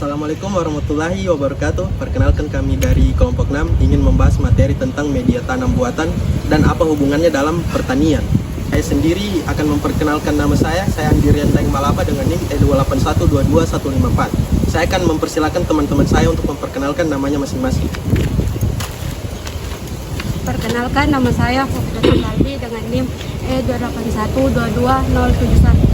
Assalamualaikum warahmatullahi wabarakatuh. Perkenalkan, kami dari kelompok 6 ingin membahas materi tentang media tanam buatan dan apa hubungannya dalam pertanian. Saya sendiri akan memperkenalkan nama saya Andirian Daeng Malapa dengan NIM E281221154. Saya akan mempersilahkan teman-teman saya untuk memperkenalkan namanya masing-masing. Perkenalkan, nama saya Fokda Saldi dengan NIM E281227071.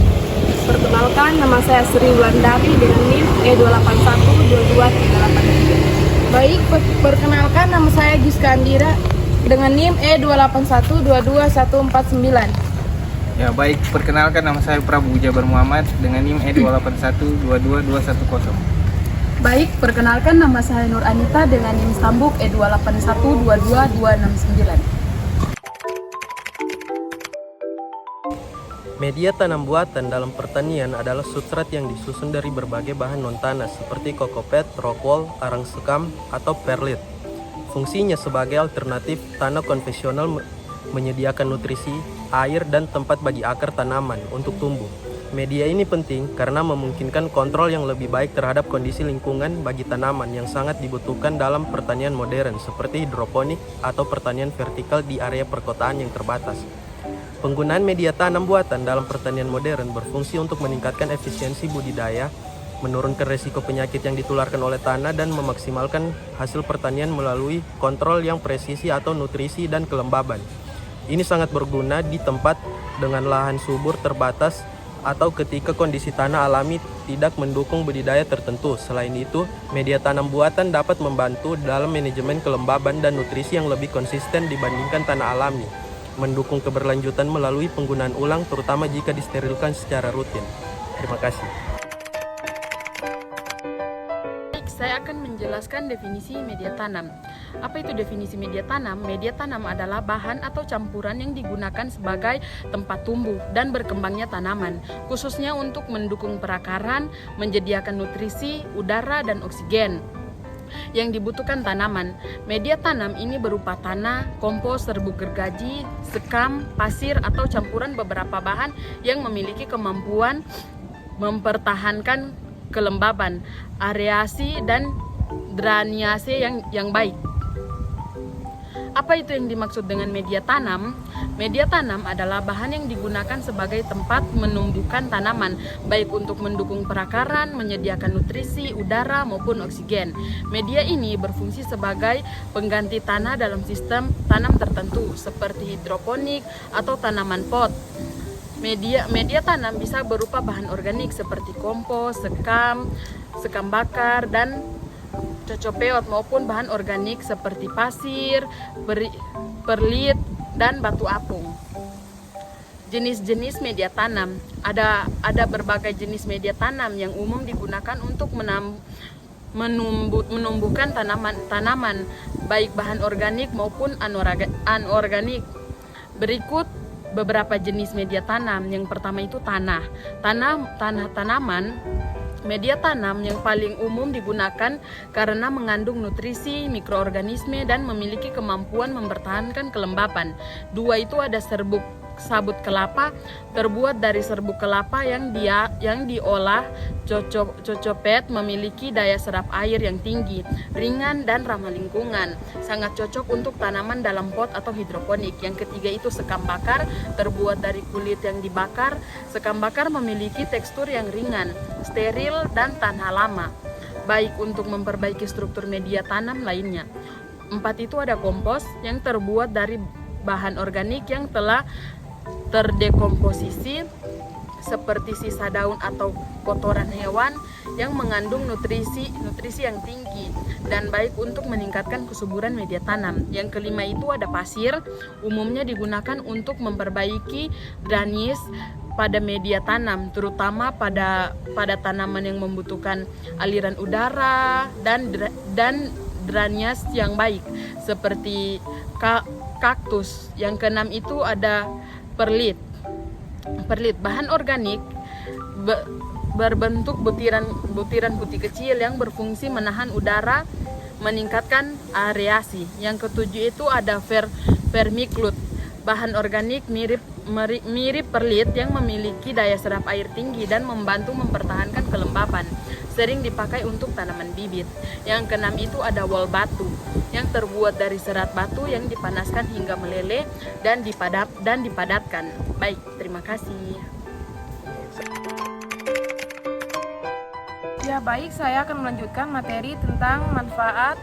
Perkenalkan, nama saya Sri Wulandari dengan NIM E2812238. Baik, perkenalkan nama saya Giska Andira dengan NIM E281221149. Ya baik, perkenalkan nama saya Prabu Jabar Muhammad dengan NIM E281222110. Baik, perkenalkan nama saya Nur Anita dengan NIM Stambuk E281222269. Media tanam buatan dalam pertanian adalah substrat yang disusun dari berbagai bahan non-tanah seperti kokopet, rockwool, arang sekam, atau perlit. Fungsinya sebagai alternatif tanah konvensional menyediakan nutrisi, air, dan tempat bagi akar tanaman untuk tumbuh. Media ini penting karena memungkinkan kontrol yang lebih baik terhadap kondisi lingkungan bagi tanaman yang sangat dibutuhkan dalam pertanian modern seperti hidroponik atau pertanian vertikal di area perkotaan yang terbatas. Penggunaan media tanam buatan dalam pertanian modern berfungsi untuk meningkatkan efisiensi budidaya, menurunkan resiko penyakit yang ditularkan oleh tanah, dan memaksimalkan hasil pertanian melalui kontrol yang presisi atau nutrisi dan kelembaban. Ini sangat berguna di tempat dengan lahan subur terbatas atau ketika kondisi tanah alami tidak mendukung budidaya tertentu. Selain itu, media tanam buatan dapat membantu dalam manajemen kelembaban dan nutrisi yang lebih konsisten dibandingkan tanah alami, mendukung keberlanjutan melalui penggunaan ulang terutama jika disterilkan secara rutin. Terima kasih. Saya akan menjelaskan definisi media tanam. Apa itu definisi media tanam? Media tanam adalah bahan atau campuran yang digunakan sebagai tempat tumbuh dan berkembangnya tanaman, khususnya untuk mendukung perakaran, menyediakan nutrisi, udara, dan oksigen yang dibutuhkan tanaman. Media tanam ini berupa tanah, kompos, serbuk gergaji, sekam, pasir, atau campuran beberapa bahan yang memiliki kemampuan mempertahankan kelembaban, aerasi, dan drainase yang baik. Apa itu yang dimaksud dengan media tanam? Media tanam adalah bahan yang digunakan sebagai tempat menumbuhkan tanaman, baik untuk mendukung perakaran, menyediakan nutrisi, udara, maupun oksigen. Media ini berfungsi sebagai pengganti tanah dalam sistem tanam tertentu, seperti hidroponik atau tanaman pot. Media tanam bisa berupa bahan organik seperti kompos, sekam bakar, dan cocopeot, maupun bahan organik seperti pasir, perlit, dan batu apung. Jenis-jenis media tanam. Ada berbagai jenis media tanam yang umum digunakan untuk menumbuhkan tanaman, baik bahan organik maupun anorganik. Berikut beberapa jenis media tanam. Yang pertama itu tanaman. Media tanam yang paling umum digunakan karena mengandung nutrisi, mikroorganisme, dan memiliki kemampuan mempertahankan kelembapan. Dua itu ada sabut kelapa, terbuat dari serbuk kelapa yang diolah. Cocopet memiliki daya serap air yang tinggi, ringan, dan ramah lingkungan. Sangat cocok untuk tanaman dalam pot atau hidroponik. Yang ketiga itu sekam bakar, terbuat dari kulit yang dibakar. Sekam bakar memiliki tekstur yang ringan, steril, dan tahan lama, baik untuk memperbaiki struktur media tanam lainnya. 4 itu ada kompos, yang terbuat dari bahan organik yang telah terdekomposisi seperti sisa daun atau kotoran hewan, yang mengandung nutrisi yang tinggi dan baik untuk meningkatkan kesuburan media tanam. Yang kelima itu ada pasir, umumnya digunakan untuk memperbaiki drainase pada media tanam, terutama pada tanaman yang membutuhkan aliran udara dan drainase yang baik seperti kaktus. Yang keenam itu ada perlit, bahan organik berbentuk butiran putih kecil yang berfungsi menahan udara, meningkatkan aerasi. Yang ketujuh itu ada vermiclut, bahan organik mirip perlit yang memiliki daya serap air tinggi dan membantu mempertahankan kelembapan. sering dipakai untuk tanaman bibit. Yang keenam itu ada wol batu yang terbuat dari serat batu yang dipanaskan hingga meleleh dan dipadatkan. Baik, terima kasih. Ya baik, saya akan melanjutkan materi tentang manfaat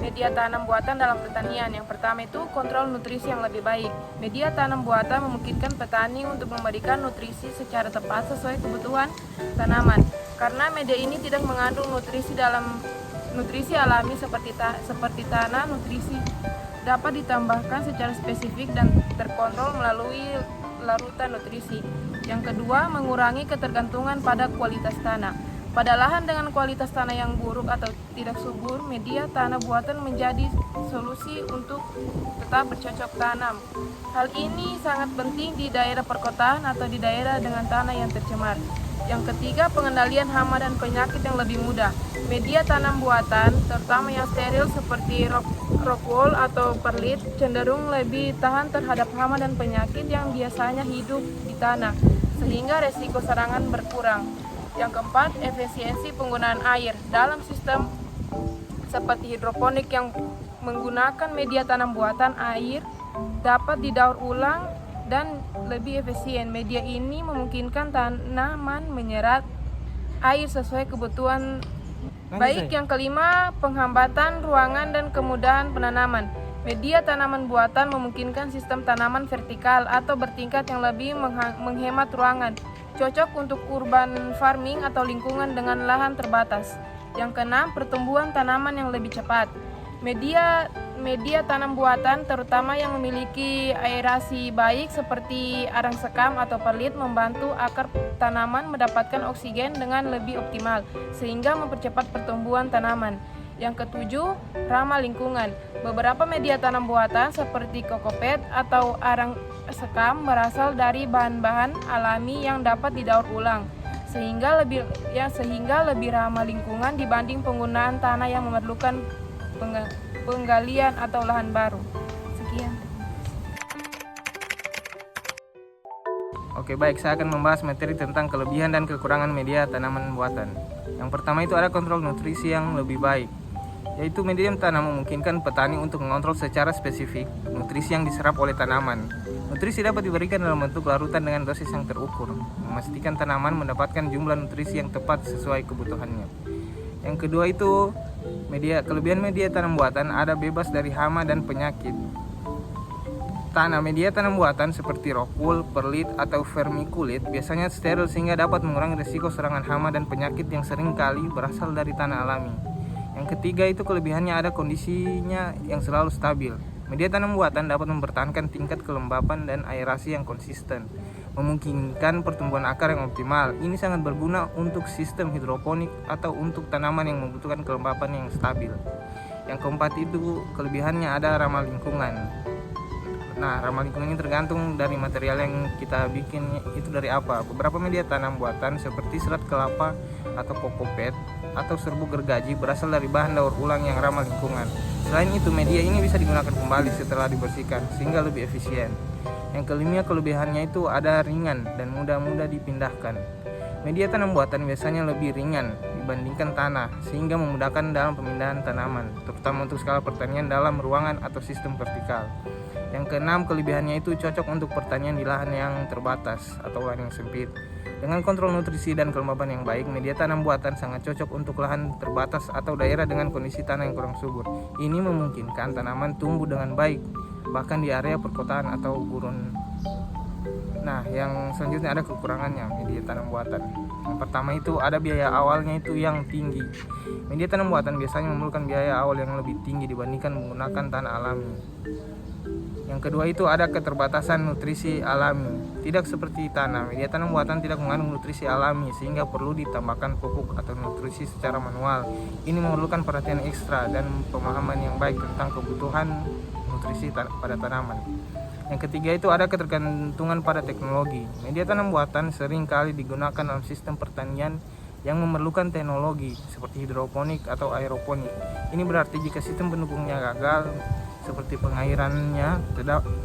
media tanam buatan dalam pertanian. Yang pertama itu kontrol nutrisi yang lebih baik. Media tanam buatan memungkinkan petani untuk memberikan nutrisi secara tepat sesuai kebutuhan tanaman. Karena media ini tidak mengandung nutrisi alami seperti tanah, nutrisi dapat ditambahkan secara spesifik dan terkontrol melalui larutan nutrisi. Yang kedua, mengurangi ketergantungan pada kualitas tanah. Pada lahan dengan kualitas tanah yang buruk atau tidak subur, media tanam buatan menjadi solusi untuk tetap bercocok tanam. Hal ini sangat penting di daerah perkotaan atau di daerah dengan tanah yang tercemar. Yang ketiga, pengendalian hama dan penyakit yang lebih mudah. Media tanam buatan, terutama yang steril seperti rockwool atau perlit, cenderung lebih tahan terhadap hama dan penyakit yang biasanya hidup di tanah, sehingga resiko serangan berkurang. Yang keempat, efisiensi penggunaan air. Dalam sistem seperti hidroponik yang menggunakan media tanam buatan, air dapat didaur ulang dan lebih efisien. Media ini memungkinkan tanaman menyerap air sesuai kebutuhan. Baik, yang kelima, penghambatan ruangan dan kemudahan penanaman. Media tanaman buatan memungkinkan sistem tanaman vertikal atau bertingkat yang lebih menghemat ruangan. Cocok untuk urban farming atau lingkungan dengan lahan terbatas. Yang keenam, pertumbuhan tanaman yang lebih cepat. Media tanam buatan, terutama yang memiliki aerasi baik seperti arang sekam atau perlit, membantu akar tanaman mendapatkan oksigen dengan lebih optimal, sehingga mempercepat pertumbuhan tanaman. Yang ketujuh, ramah lingkungan. Beberapa media tanam buatan seperti kokopet atau arang sekam berasal dari bahan-bahan alami yang dapat didaur ulang, sehingga lebih ramah lingkungan dibanding penggunaan tanah yang memerlukan penggalian atau lahan baru. Sekian. Oke baik, saya akan membahas materi tentang kelebihan dan kekurangan media tanaman buatan. Yang pertama itu ada kontrol nutrisi yang lebih baik, yaitu media tanam memungkinkan petani untuk mengontrol secara spesifik nutrisi yang diserap oleh tanaman. Nutrisi dapat diberikan dalam bentuk larutan dengan dosis yang terukur, memastikan tanaman mendapatkan jumlah nutrisi yang tepat sesuai kebutuhannya. Yang kedua itu kelebihan media tanam buatan ada bebas dari hama dan penyakit. Tanah media tanam buatan seperti rockwool, perlit, atau vermiculite biasanya steril sehingga dapat mengurangi risiko serangan hama dan penyakit yang sering kali berasal dari tanah alami. Yang ketiga itu kelebihannya ada kondisinya yang selalu stabil. Media tanam buatan dapat mempertahankan tingkat kelembapan dan aerasi yang konsisten, memungkinkan pertumbuhan akar yang optimal. Ini sangat berguna untuk sistem hidroponik atau untuk tanaman yang membutuhkan kelembapan yang stabil. Yang keempat itu kelebihannya ada ramah lingkungan. Nah, ramah lingkungan ini tergantung dari material yang kita bikin itu dari apa. Beberapa media tanam buatan seperti serat kelapa atau kokopet atau serbuk gergaji berasal dari bahan daur ulang yang ramah lingkungan. Selain itu, media ini bisa digunakan kembali setelah dibersihkan sehingga lebih efisien. Yang kelima, kelebihannya itu ada ringan dan mudah dipindahkan. Media tanam buatan biasanya lebih ringan dibandingkan tanah sehingga memudahkan dalam pemindahan tanaman, terutama untuk skala pertanian dalam ruangan atau sistem vertikal. Yang keenam, kelebihannya itu cocok untuk pertanian di lahan yang terbatas atau lahan yang sempit. Dengan kontrol nutrisi dan kelembapan yang baik, media tanam buatan sangat cocok untuk lahan terbatas atau daerah dengan kondisi tanah yang kurang subur. Ini memungkinkan tanaman tumbuh dengan baik, bahkan di area perkotaan atau gurun. Nah, yang selanjutnya ada kekurangannya media tanam buatan. Yang pertama itu ada biaya awalnya itu yang tinggi. Media tanam buatan biasanya memerlukan biaya awal yang lebih tinggi dibandingkan menggunakan tanah alami. Yang kedua itu ada keterbatasan nutrisi alami. Tidak seperti tanah, media tanam buatan tidak mengandung nutrisi alami sehingga perlu ditambahkan pupuk atau nutrisi secara manual. Ini memerlukan perhatian ekstra dan pemahaman yang baik tentang kebutuhan nutrisi pada tanaman. Yang ketiga itu ada ketergantungan pada teknologi. Media tanam buatan sering kali digunakan dalam sistem pertanian yang memerlukan teknologi seperti hidroponik atau aeroponik. Ini berarti jika sistem pendukungnya gagal seperti pengairannya,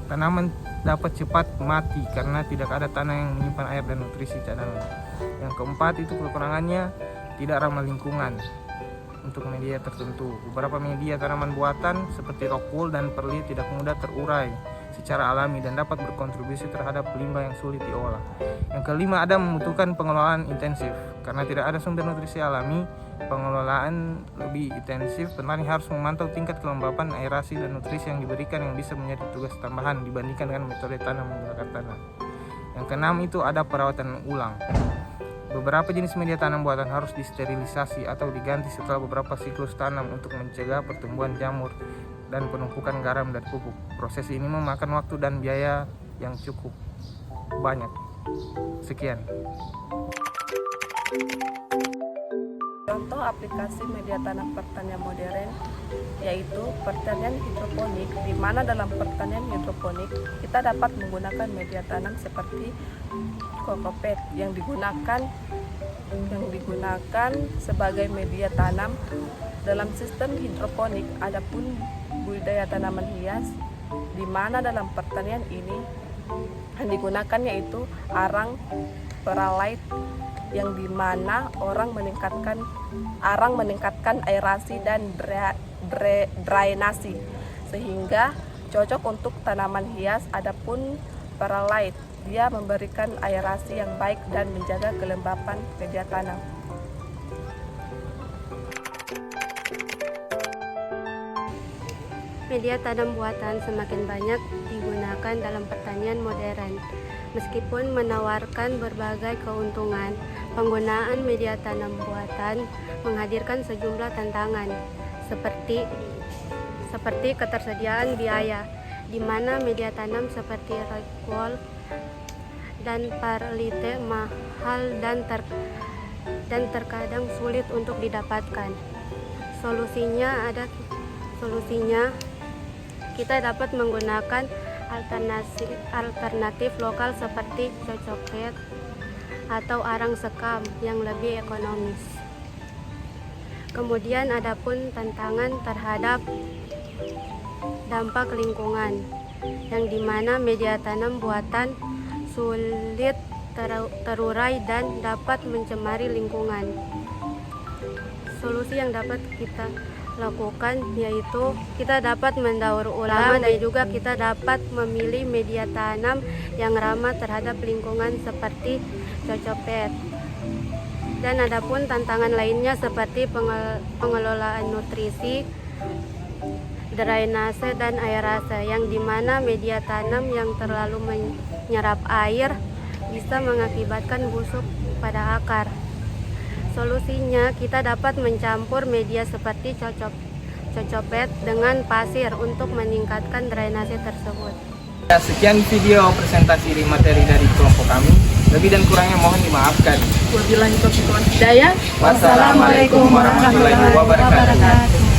tanaman dapat cepat mati karena tidak ada tanah yang menyimpan air dan nutrisi cadangan. Yang keempat itu kekurangannya tidak ramah lingkungan untuk media tertentu. Beberapa media tanaman buatan seperti rock wool dan perlit tidak mudah terurai secara alami dan dapat berkontribusi terhadap limbah yang sulit diolah. Yang kelima, ada membutuhkan pengelolaan intensif. Karena tidak ada sumber nutrisi alami, pengelolaan lebih intensif. Petani harus memantau tingkat kelembapan, aerasi, dan nutrisi yang diberikan yang bisa menjadi tugas tambahan dibandingkan dengan metode tanam menggunakan tanah. Yang keenam itu ada perawatan ulang. Beberapa jenis media tanam buatan harus disterilisasi atau diganti setelah beberapa siklus tanam untuk mencegah pertumbuhan jamur dan penumpukan garam dan pupuk. Proses ini memakan waktu dan biaya yang cukup banyak. Sekian. Contoh aplikasi media tanam pertanian modern yaitu pertanian hidroponik, di mana dalam pertanian hidroponik kita dapat menggunakan media tanam seperti kokopet yang digunakan sebagai media tanam dalam sistem hidroponik. Adapun budidaya tanaman hias, di mana dalam pertanian ini yang digunakan yaitu arang peralite, yang dimana arang meningkatkan aerasi dan drainasi sehingga cocok untuk tanaman hias. Adapun peralite, dia memberikan aerasi yang baik dan menjaga kelembapan media tanam. Media tanam buatan semakin banyak digunakan dalam pertanian modern. Meskipun menawarkan berbagai keuntungan, penggunaan media tanam buatan menghadirkan sejumlah tantangan seperti ketersediaan biaya, di mana media tanam seperti rockwool dan perlite mahal dan terkadang sulit untuk didapatkan. Solusinya kita dapat menggunakan alternatif lokal seperti cocopet atau arang sekam yang lebih ekonomis. Kemudian adapun tantangan terhadap dampak lingkungan, yang dimana media tanam buatan sulit terurai dan dapat mencemari lingkungan. Solusi yang dapat kita lakukan yaitu kita dapat mendaur ulang dan juga kita dapat memilih media tanam yang ramah terhadap lingkungan seperti cocopet. Dan adapun tantangan lainnya seperti pengelolaan nutrisi, drainase dan aerase, yang dimana media tanam yang terlalu menyerap air bisa mengakibatkan busuk pada akar. Solusinya kita dapat mencampur media seperti cocopet dengan pasir untuk meningkatkan drainase tersebut. Sekian video presentasi materi dari kelompok kami. Lebih dan kurangnya mohon dimaafkan. Wabillahi taufiq wal hidayah. Wassalamualaikum warahmatullahi wabarakatuh.